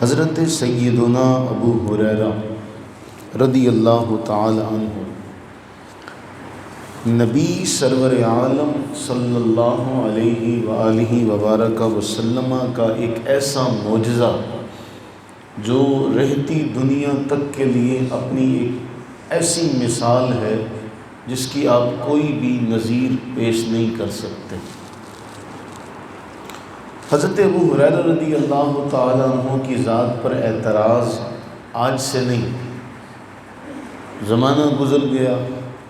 حضرت سیدنا ابو ہریرہ رضی اللہ تعالی عنہ نبی سرور عالم صلی اللہ علیہ وآلہ وبارک وسلم کا ایک ایسا معجزہ جو رہتی دنیا تک کے لیے اپنی ایک ایسی مثال ہے جس کی آپ کوئی بھی نظیر پیش نہیں کر سکتے۔ حضرت ابو ہریرہ رضی اللہ تعالی عنہ کی ذات پر اعتراض آج سے نہیں، زمانہ گزر گیا،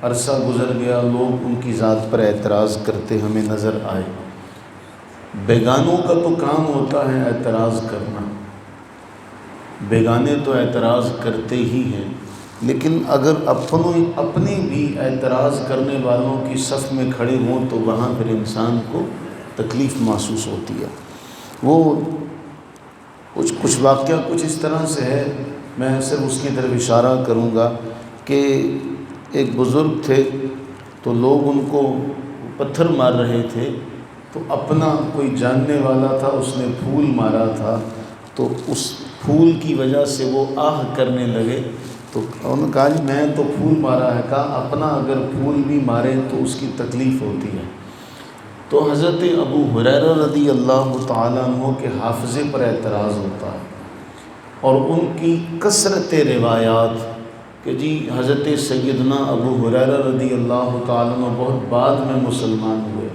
عرصہ گزر گیا، لوگ ان کی ذات پر اعتراض کرتے ہمیں نظر آئے۔ بیگانوں کا تو کام ہوتا ہے اعتراض کرنا، بیگانے تو اعتراض کرتے ہی ہیں، لیکن اگر اپنے بھی اعتراض کرنے والوں کی صف میں کھڑے ہوں تو وہاں پھر انسان کو تکلیف محسوس ہوتی ہے۔ وہ کچھ واقعہ کچھ اس طرح سے ہے، میں صرف اس کی طرف اشارہ کروں گا کہ ایک بزرگ تھے تو لوگ ان کو پتھر مار رہے تھے، تو اپنا کوئی جاننے والا تھا، اس نے پھول مارا تھا، تو اس پھول کی وجہ سے وہ آہ کرنے لگے، تو انہوں نے کہا جی میں تو پھول مارا ہے، کہا اپنا اگر پھول بھی مارے تو اس کی تکلیف ہوتی ہے۔ تو حضرت ابو ہریرہ رضی اللہ تعالیٰ عنہ کے حافظے پر اعتراض ہوتا ہے، اور ان کی کثرت روایات کہ جی حضرت سیدنا ابو ہریرہ رضی اللہ تعالیٰ عنہ بہت بعد میں مسلمان ہوئے،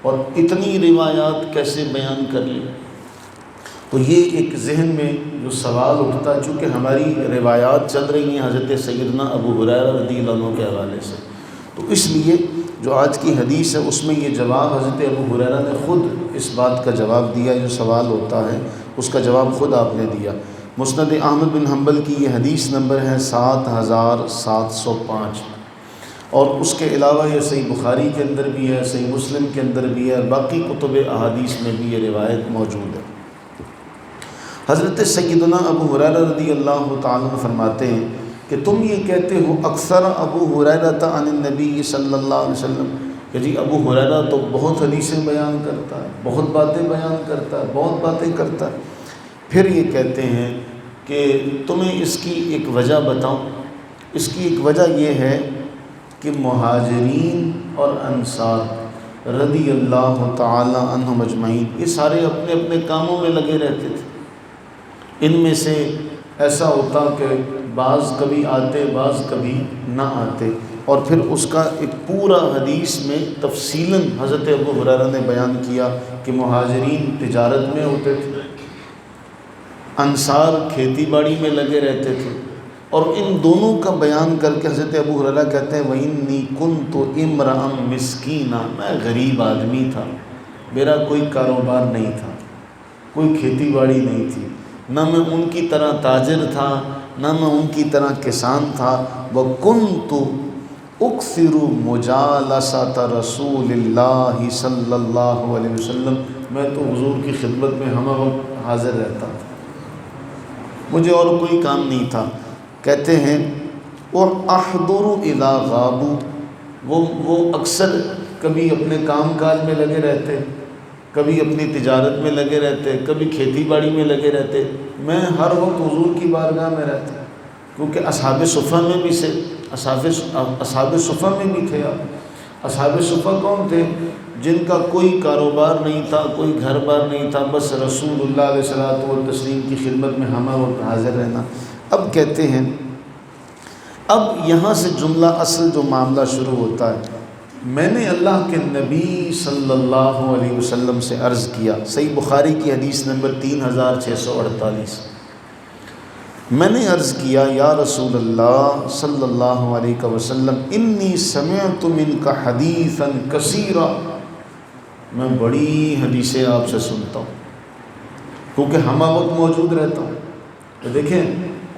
اور اتنی روایات کیسے بیان کر لی۔ تو یہ ایک ذہن میں جو سوال اٹھتا ہے، چونکہ ہماری روایات چل رہی ہیں حضرت سیدنا ابو ہریرہ رضی اللہ عنہ کے حوالے سے، تو اس لیے جو آج کی حدیث ہے اس میں یہ جواب حضرت ابو ہریرہ نے خود اس بات کا جواب دیا، جو سوال ہوتا ہے اس کا جواب خود آپ نے دیا۔ مسند احمد بن حنبل کی یہ حدیث نمبر ہے 7705، اور اس کے علاوہ یہ صحیح بخاری کے اندر بھی ہے، صحیح مسلم کے اندر بھی ہے، باقی کتب احادیث میں بھی یہ روایت موجود ہے۔ حضرت سیدنا ابو ہریرہ رضی اللہ تعالیٰ عنہ فرماتے ہیں کہ تم یہ کہتے ہو اکثر ابو ہریرہ عن النبی صلی اللہ علیہ وسلم، کہ جی ابو ہریرہ تو بہت حدیثیں بیان کرتا ہے، بہت باتیں بیان کرتا ہے، بہت باتیں کرتا ہے۔ پھر یہ کہتے ہیں کہ تمہیں اس کی ایک وجہ بتاؤں۔ اس کی ایک وجہ یہ ہے کہ مہاجرین اور انصار رضی اللہ تعالی عنہم اجمعین یہ سارے اپنے اپنے کاموں میں لگے رہتے تھے۔ ان میں سے ایسا ہوتا کہ بعض کبھی آتے، بعض کبھی نہ آتے، اور پھر اس کا ایک پورا حدیث میں تفصیلاً حضرت ابو ہریرہ نے بیان کیا کہ مہاجرین تجارت میں ہوتے تھے، انصار کھیتی باڑی میں لگے رہتے تھے، اور ان دونوں کا بیان کر کے حضرت ابو ہریرہ کہتے ہیں وَإِنِّي كُنْتُ امْرَأً مِسْكِينًا، میں غریب آدمی تھا، میرا کوئی کاروبار نہیں تھا، کوئی کھیتی باڑی نہیں تھی، نہ میں ان کی طرح تاجر تھا، نہ میں ان کی طرح کسان تھا۔ وَكُنْتُ أُكْثِرُ مُجَالَسَةَ رَسُولِ اللَّهِ صلی اللہ علیہ وسلم، میں تو حضور کی خدمت میں ہمہ وقت حاضر رہتا تھا، مجھے اور کوئی کام نہیں تھا۔ کہتے ہیں وَأَحْضُرُ إِذَا غَابُوا، وہ اکثر کبھی اپنے کام کاج میں لگے رہتے، کبھی اپنی تجارت میں لگے رہتے، کبھی کھیتی باڑی میں لگے رہتے، میں ہر وقت حضور کی بارگاہ میں رہتا، کیونکہ اصحاب صفہ میں بھی سے اصحاب صفہ میں بھی تھے آپ۔ اصحاب صفہ کون تھے؟ جن کا کوئی کاروبار نہیں تھا، کوئی گھر بار نہیں تھا، بس رسول اللہ علیہ الصلوۃ والتسلیم کی خدمت میں ہمہ وقت حاضر رہنا۔ اب کہتے ہیں، اب یہاں سے جملہ اصل جو معاملہ شروع ہوتا ہے، میں نے اللہ کے نبی صلی اللہ علیہ وسلم سے عرض کیا، صحیح بخاری کی حدیث نمبر 3648، میں نے عرض کیا یا رسول اللہ صلی اللہ علیہ وسلم انی سمعت منک حدیثا کثیرا، میں بڑی حدیثیں آپ سے سنتا ہوں کیونکہ ہمہ وقت موجود رہتا ہوں۔ تو دیکھیں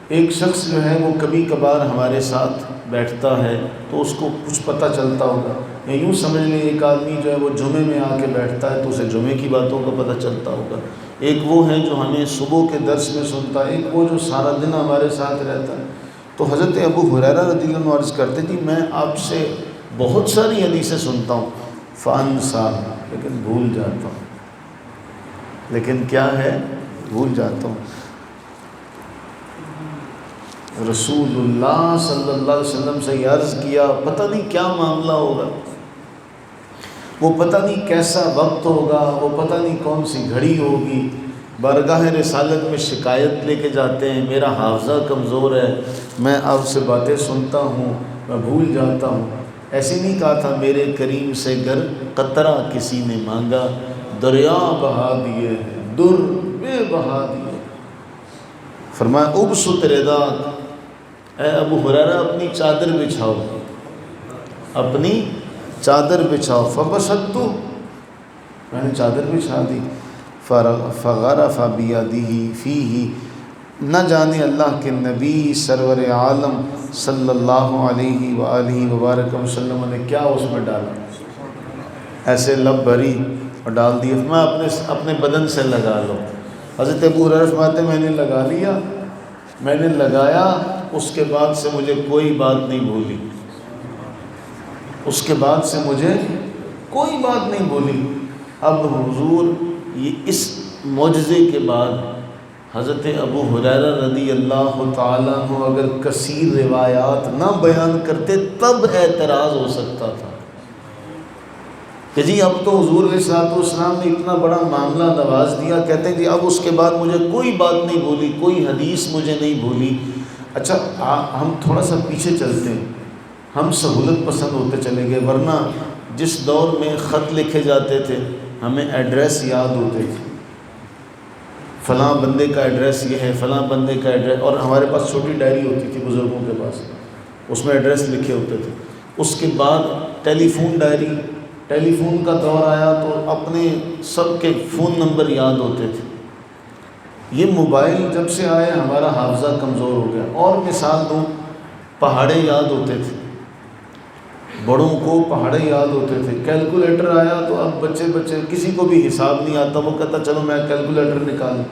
ایک شخص جو ہے وہ کبھی کبھار ہمارے ساتھ بیٹھتا ہے تو اس کو کچھ پتہ چلتا ہوگا، یا یوں سمجھ لیں ایک آدمی جو ہے وہ جمعے میں آ کے بیٹھتا ہے تو اسے جمعے کی باتوں کا پتہ چلتا ہوگا، ایک وہ ہے جو ہمیں صبح کے درس میں سنتا ہے، ایک وہ جو سارا دن ہمارے ساتھ رہتا ہے۔ تو حضرت ابو ہریرہ رضی اللہ عنہ عرض کرتے جی میں آپ سے بہت ساری حدیثیں سنتا ہوں، فانسا، لیکن بھول جاتا ہوں، لیکن کیا ہے، بھول جاتا ہوں۔ رسول اللہ صلی اللہ علیہ وسلم سے یہ عرض کیا پتہ نہیں کیا معاملہ ہوگا، وہ پتہ نہیں کیسا وقت ہوگا، وہ پتہ نہیں کون سی گھڑی ہوگی۔ بارگاہ رسالت میں شکایت لے کے جاتے ہیں، میرا حافظہ کمزور ہے، میں آپ سے باتیں سنتا ہوں، میں بھول جاتا ہوں۔ ایسے نہیں کہا تھا میرے کریم سے گر قطرہ کسی نے مانگا، دریا بہا دیے ہیں، در بے بہا دیے۔ فرمایا ابسط رداک، اے ابو ہریرہ اپنی چادر بچھاؤ، اپنی چادر بچھاؤ۔ فبسطت، میں نے چادر بچھا دی۔ فغرف بیدہ فیہ، نہ جانے اللہ کے نبی سرور عالم صلی اللہ علیہ وآلہ وبارک وسلم نے کیا اس میں ڈالا، ایسے لب بھری اور ڈال دیا۔ میں اپنے بدن سے لگا لو۔ حضرت ابو ہریرہ فرماتے میں نے لگا لیا، میں نے لگایا، اس کے بعد سے مجھے کوئی بات نہیں بھولی، اس کے بعد سے مجھے کوئی بات نہیں بھولی۔ اب حضور یہ اس معجزے کے بعد حضرت ابو ہریرہ رضی اللہ تعالیٰ عنہ اگر کثیر روایات نہ بیان کرتے تب اعتراض ہو سکتا تھا کہ جی اب تو حضور علیہ الصلوۃ والسلام نے اتنا بڑا معاملہ نواز دیا، کہتے ہیں جی اب اس کے بعد مجھے کوئی بات نہیں بھولی، کوئی حدیث مجھے نہیں بھولی۔ اچھا ہم تھوڑا سا پیچھے چلتے ہیں، ہم سہولت پسند ہوتے چلے گئے، ورنہ جس دور میں خط لکھے جاتے تھے ہمیں ایڈریس یاد ہوتے تھے، فلاں بندے کا ایڈریس یہ ہے، فلاں بندے کا ایڈریس، اور ہمارے پاس چھوٹی ڈائری ہوتی تھی بزرگوں کے پاس، اس میں ایڈریس لکھے ہوتے تھے۔ اس کے بعد ٹیلی فون ڈائری، ٹیلی فون کا دور آیا تو اپنے سب کے فون نمبر یاد ہوتے تھے۔ یہ موبائل جب سے آئے ہمارا حافظہ کمزور ہو گیا۔ اور مثال دوں، پہاڑے یاد ہوتے تھے، بڑوں کو پہاڑے یاد ہوتے تھے۔ کیلکولیٹر آیا تو اب بچے کسی کو بھی حساب نہیں آتا، وہ کہتا چلو میں کیلکولیٹر نکالوں۔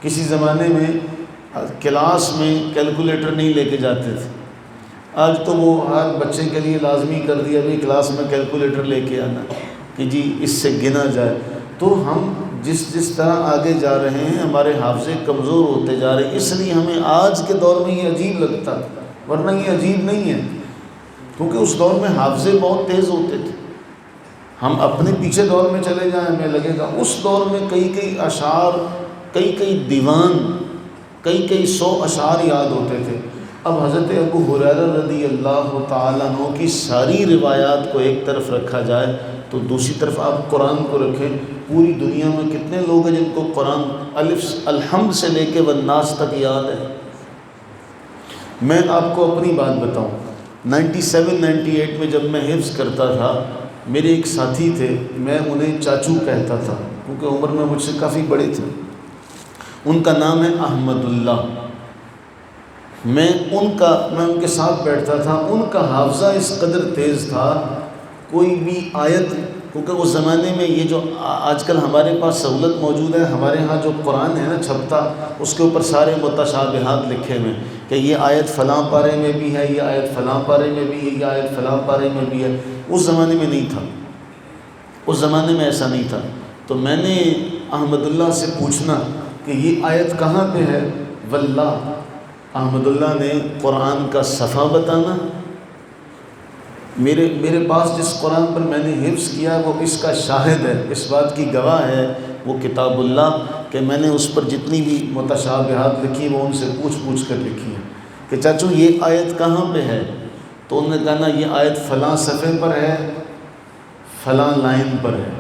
کسی زمانے میں کلاس میں کیلکولیٹر نہیں لے کے جاتے تھے، آج تو وہ ہر بچے کے لیے لازمی کر دیا بھی کلاس میں کیلکولیٹر لے کے آنا کہ جی اس سے گنا جائے۔ تو ہم جس طرح آگے جا رہے ہیں ہمارے حافظے کمزور ہوتے جا رہے ہیں، اس لیے ہمیں آج کے دور میں یہ عجیب لگتا، ورنہ یہ عجیب نہیں ہے، کیونکہ اس دور میں حافظے بہت تیز ہوتے تھے۔ ہم اپنے پیچھے دور میں چلے جائیں ہمیں لگے گا اس دور میں کئی اشعار، کئی دیوان، کئی 100 اشعار یاد ہوتے تھے۔ اب حضرت ابو ہریرہ رضی اللہ تعالیٰ عنہ کی ساری روایات کو ایک طرف رکھا جائے تو دوسری طرف آپ قرآن کو رکھیں، پوری دنیا میں کتنے لوگ ہیں جن کو قرآن الحمد سے لے کے والناس تک یاد ہے۔ میں آپ کو اپنی بات بتاؤں، 97-98 میں جب میں حفظ کرتا تھا، میرے ایک ساتھی تھے، میں انہیں چاچو کہتا تھا کیونکہ عمر میں مجھ سے کافی بڑے تھے، ان کا نام ہے احمد اللہ۔ میں ان کے ساتھ بیٹھتا تھا، ان کا حافظہ اس قدر تیز تھا، کوئی بھی آیت، کیونکہ اس زمانے میں یہ جو آج کل ہمارے پاس سہولت موجود ہے، ہمارے ہاں جو قرآن ہے نا چھپتا، اس کے اوپر سارے متشابہات لکھے ہوئے کہ یہ آیت فلاں پارے میں بھی ہے، یہ آیت فلاں پارے میں بھی ہے، یہ آیت فلاں پارے میں بھی ہے۔ اس زمانے میں نہیں تھا، اس زمانے میں ایسا نہیں تھا۔ تو میں نے احمد اللہ سے پوچھنا کہ یہ آیت کہاں پہ ہے، واللہ احمد اللہ نے قرآن کا صفحہ بتانا۔ میرے پاس جس قرآن پر میں نے حفظ کیا وہ اس کا شاہد ہے، اس بات کی گواہ ہے وہ کتاب اللہ، کہ میں نے اس پر جتنی بھی متشابہات لکھی وہ ان سے پوچھ کر لکھی ہے کہ چاچو یہ آیت کہاں پہ ہے، تو انہوں نے کہا نا یہ آیت فلاں صفحے پر ہے، فلاں لائن پر ہے،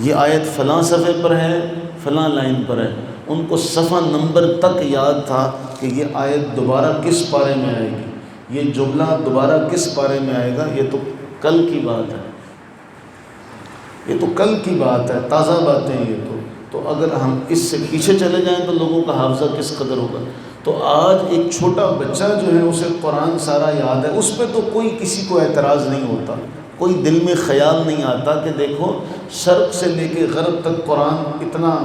یہ آیت فلاں صفحے پر ہے، فلاں لائن پر ہے۔ ان کو صفحہ نمبر تک یاد تھا کہ یہ آیت دوبارہ کس پارے میں آئے گی، یہ جملہ دوبارہ کس پارے میں آئے گا۔ یہ تو کل کی بات ہے، یہ تو کل کی بات ہے، تازہ باتیں یہ تو اگر ہم اس سے پیچھے چلے جائیں تو لوگوں کا حافظہ کس قدر ہوگا۔ تو آج ایک چھوٹا بچہ جو ہے اسے قرآن سارا یاد ہے، اس پہ تو کوئی کسی کو اعتراض نہیں ہوتا، کوئی دل میں خیال نہیں آتا کہ دیکھو شرق سے لے کے غرب تک قرآن اتنا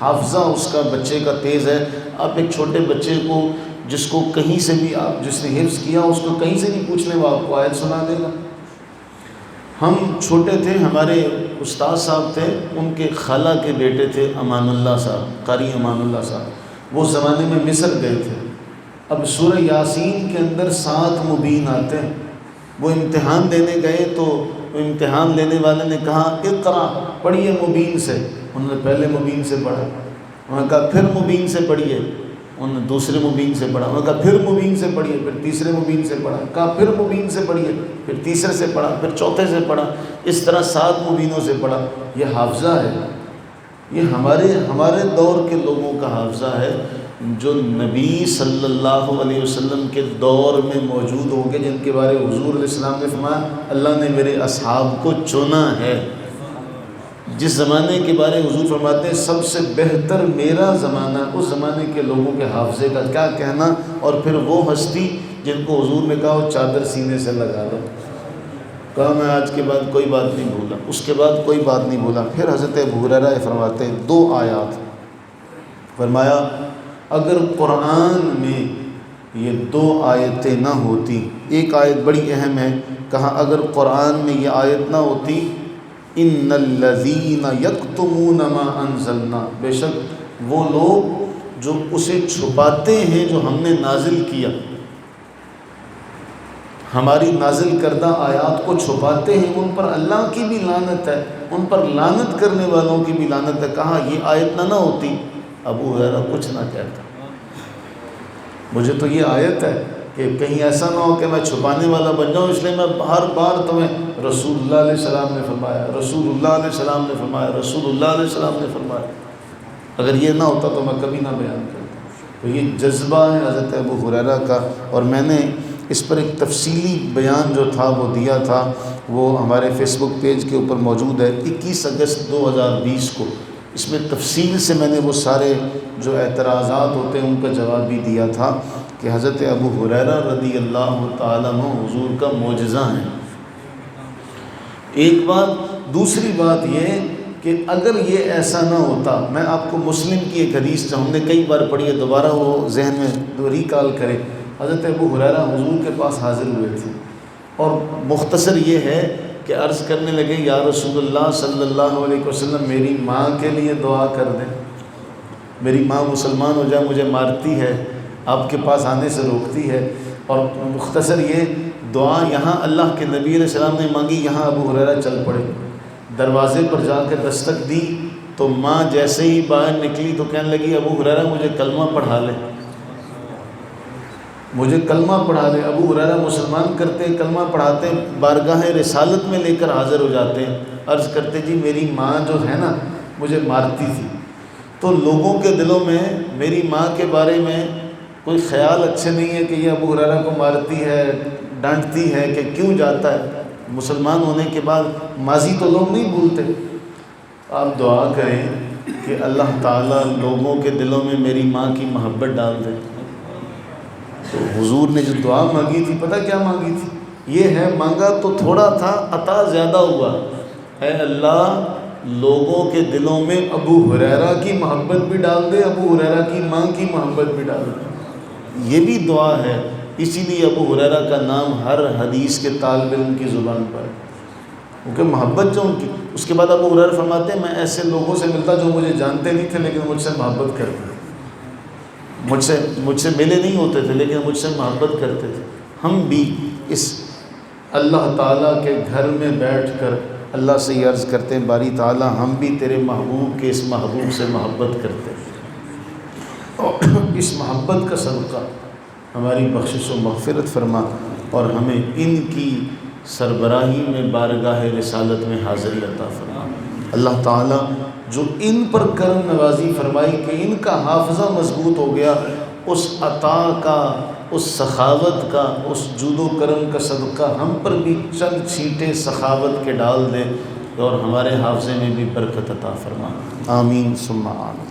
حافظہ اس کا بچے کا تیز ہے۔ آپ ایک چھوٹے بچے کو جس کو کہیں سے بھی جس نے حفظ کیا اس کو کہیں سے بھی پوچھ لیں وہ آپ کو آیت سنا دے گا۔ ہم چھوٹے تھے، ہمارے استاد صاحب تھے، ان کے خالہ کے بیٹے تھے امان اللہ صاحب، قاری امان اللہ صاحب، وہ زمانے میں مصر گئے تھے. اب سورہ یاسین کے اندر 7 مبین آتے ہیں. وہ امتحان دینے گئے تو امتحان لینے والے نے کہا اقرا، پڑھیے مبین سے. انہوں نے پہلے مبین سے پڑھا. انہوں نے کہا پھر مبین سے پڑھیے. انہوں نے دوسرے مبین سے پڑھا. انہوں نے کہا پھر مبین سے پڑھیے. پھر تیسرے مبین سے پڑھا. کہا پھر مبین سے پڑھیے. پھر تیسرے سے پڑھا. پھر چوتھے سے پڑھا. اس طرح 7 مبینوں سے پڑھا. یہ حافظہ ہے. یہ ہمارے دور کے لوگوں کا حافظہ ہے جو نبی صلی اللہ علیہ وسلم کے دور میں موجود ہوں گے، جن کے بارے حضور علیہ السلام نے فرمایا اللہ نے میرے اصحاب کو چنا ہے. جس زمانے کے بارے حضور فرماتے ہیں سب سے بہتر میرا زمانہ، اس زمانے کے لوگوں کے حافظے کا کیا کہنا. اور پھر وہ ہستی جن کو حضور نے کہا وہ چادر سینے سے لگا لو. کہا میں آج کے بعد کوئی بات نہیں بھولا، اس کے بعد کوئی بات نہیں بھولا. پھر حضرت ابو ہریرہ فرماتے ہیں 2 آیات. فرمایا اگر قرآن میں یہ 2 آیتیں نہ ہوتی، ایک آیت بڑی اہم ہے، کہا اگر قرآن میں یہ آیت نہ ہوتی ان الذین یکتمون ما انزلنا، بے شک وہ لوگ جو اسے چھپاتے ہیں جو ہم نے نازل کیا، ہماری نازل کردہ آیات کو چھپاتے ہیں، ان پر اللہ کی بھی لعنت ہے، ان پر لعنت کرنے والوں کی بھی لعنت ہے. کہا یہ آیت نہ ہوتی ابو ہریرہ کچھ نہ کہتا. مجھے تو یہ آیت ہے کہ کہیں ایسا نہ ہو کہ میں چھپانے والا بن جاؤں، اس لیے میں ہر بار تمہیں رسول اللہ علیہ السلام نے فرمایا، رسول اللہ علیہ السلام نے فرمایا، رسول اللہ علیہ السلام نے فرمایا. اگر یہ نہ ہوتا تو میں کبھی نہ بیان کرتا. تو یہ جذبہ ہے حضرت ابو ہریرہ کا. اور میں نے اس پر ایک تفصیلی بیان جو تھا وہ دیا تھا، وہ ہمارے فیس بک پیج کے اوپر موجود ہے. 21 اگست 2020 کو اس میں تفصیل سے میں نے وہ سارے جو اعتراضات ہوتے ہیں ان کا جواب بھی دیا تھا کہ حضرت ابو ہریرہ رضی اللہ تعالیٰ عنہ حضور کا معجزہ ہیں. ایک بات. دوسری بات یہ کہ اگر یہ ایسا نہ ہوتا، میں آپ کو مسلم کی ایک حدیث ہم نے کئی بار پڑھی ہے، دوبارہ وہ ذہن میں ریکال کرے. حضرت ابو ہریرہ حضور کے پاس حاضر ہوئے تھے اور مختصر یہ ہے کہ عرض کرنے لگے یا رسول اللہ صلی اللہ علیہ وسلم میری ماں کے لیے دعا کر دیں، میری ماں مسلمان ہو جائے، مجھے مارتی ہے، آپ کے پاس آنے سے روکتی ہے. اور مختصر یہ دعا یہاں اللہ کے نبی علیہ السلام نے مانگی، یہاں ابو ہریرہ چل پڑے. دروازے پر جا کے دستک دی تو ماں جیسے ہی باہر نکلی تو کہنے لگی ابو ہریرہ مجھے کلمہ پڑھا لے، مجھے کلمہ پڑھا لے. ابو ہریرہ مسلمان کرتے، کلمہ پڑھاتے، بارگاہ رسالت میں لے کر حاضر ہو جاتے ہیں. عرض کرتے جی میری ماں جو ہے نا مجھے مارتی تھی، تو لوگوں کے دلوں میں میری ماں کے بارے میں کوئی خیال اچھے نہیں ہے کہ یہ ابو ہریرہ کو مارتی ہے، ڈانٹتی ہے کہ کیوں جاتا ہے. مسلمان ہونے کے بعد ماضی تو لوگ نہیں بھولتے. آپ دعا کریں کہ اللہ تعالیٰ لوگوں کے دلوں میں میری ماں کی محبت ڈال دے. تو حضور نے جو دعا مانگی تھی پتہ کیا مانگی تھی؟ یہ ہے، مانگا تو تھوڑا تھا، عطا زیادہ ہوا. اے اللہ لوگوں کے دلوں میں ابو ہریرہ کی محبت بھی ڈال دے، ابو ہریرہ کی ماں کی محبت بھی ڈال دے. یہ بھی دعا ہے. اسی لیے ابو ہریرہ کا نام ہر حدیث کے طالب علم کی زبان پر ہے، کیونکہ محبت جو ان کی. اس کے بعد ابو ہریرہ فرماتے ہیں میں ایسے لوگوں سے ملتا جو مجھے جانتے نہیں تھے لیکن مجھ سے محبت کرتے تھے، مجھ سے ملے نہیں ہوتے تھے لیکن مجھ سے محبت کرتے تھے. ہم بھی اس اللہ تعالیٰ کے گھر میں بیٹھ کر اللہ سے یہ عرض کرتے ہیں باری تعالیٰ ہم بھی تیرے محبوب کے اس محبوب سے محبت کرتے ہیں، اور اس محبت کا صدقہ ہماری بخشش و مغفرت فرما اور ہمیں ان کی سربراہی میں بارگاہ رسالت میں حاضری عطا فرما. اللہ تعالیٰ جو ان پر کرم نوازی فرمائی کہ ان کا حافظہ مضبوط ہو گیا، اس عطا کا، اس سخاوت کا، اس جود و کرم کا صدقہ ہم پر بھی چند چھینٹے سخاوت کے ڈال دے اور ہمارے حافظے میں بھی برکت عطا فرما. آمین ثم آمین.